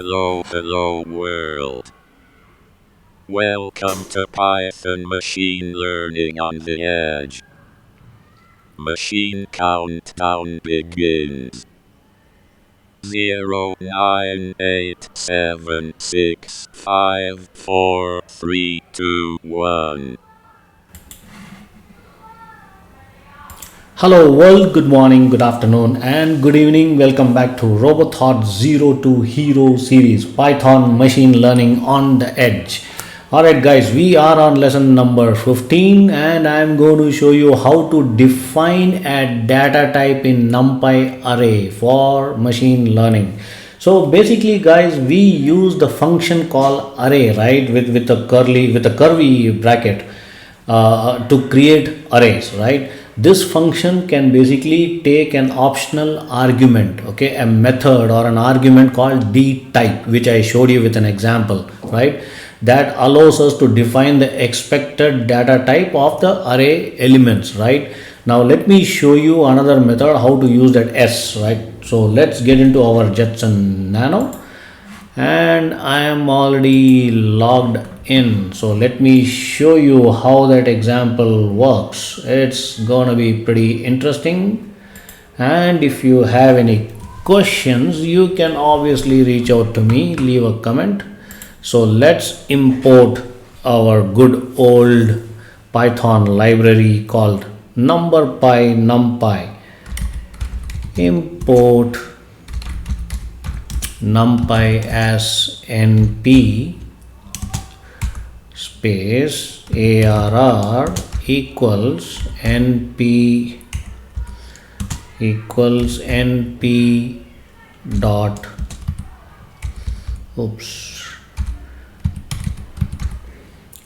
Hello world. Welcome to Python Machine Learning on the Edge. Machine countdown begins. 0987654321. Hello world, good morning, good afternoon, and good evening. Welcome back to RoboThought Zero to Hero series, Python machine learning on the edge. Alright, guys, we are on lesson number 15, and I'm going to show you how to define a data type in NumPy array for machine learning. So basically, guys, we use the function called array, right, with a curvy bracket to create arrays, right? This function can basically take an optional argument, okay, a method or an argument called dtype, which I showed you with an example, right? That allows us to define the expected data type of the array elements, right? Now let me show you another method how to use that s, right? So let's get into our Jetson Nano, and I am already logged in. So let me show you how that example works. It's gonna be pretty interesting, and if you have any questions, you can obviously reach out to me, leave a comment. So let's import our good old Python library called NumPy. Import NumPy as np space arr equals np dot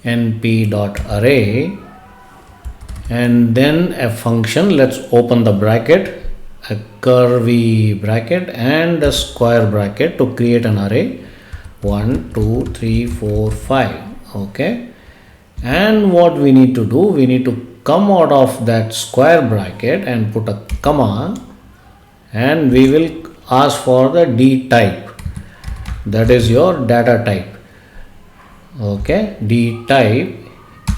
np dot array, and then a function. Let's open the bracket, a curvy bracket and a square bracket to create an array 1 2 3 4 5. Okay, and what we need to do, we need to come out of that square bracket and put a comma, and we will ask for the d type, that is your data type. Okay, d type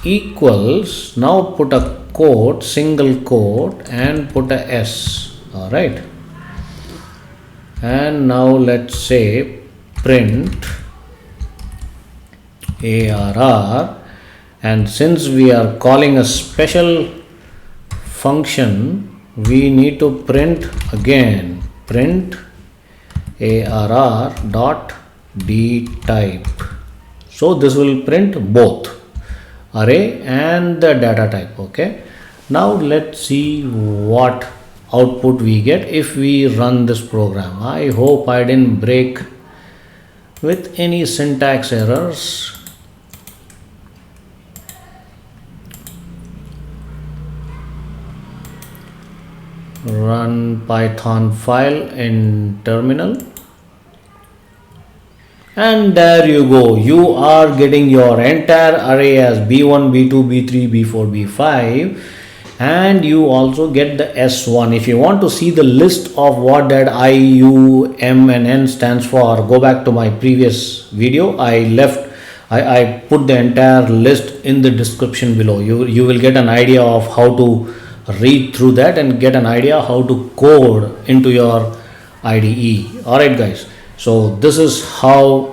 equals, now put a quote, single quote, and put a s. All right, and now let's say print arr, and since we are calling a special function, we need to print again, print arr dot d type. So this will print both array and the data type. Okay, now let's see what output we get if we run this program. I hope I didn't break with any syntax errors. Run Python file in terminal, and there you go, you are getting your entire array as b1 b2 b3 b4 b5, and you also get the s1. If you want to see the list of what that I, u, m and n stands for, go back to my previous video. I put the entire list in the description below. You will get an idea of how to read through that and get an idea how to code into your IDE. Alright guys, so this is how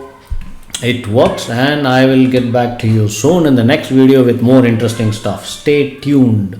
it works, and I will get back to you soon in the next video with more interesting stuff. Stay tuned.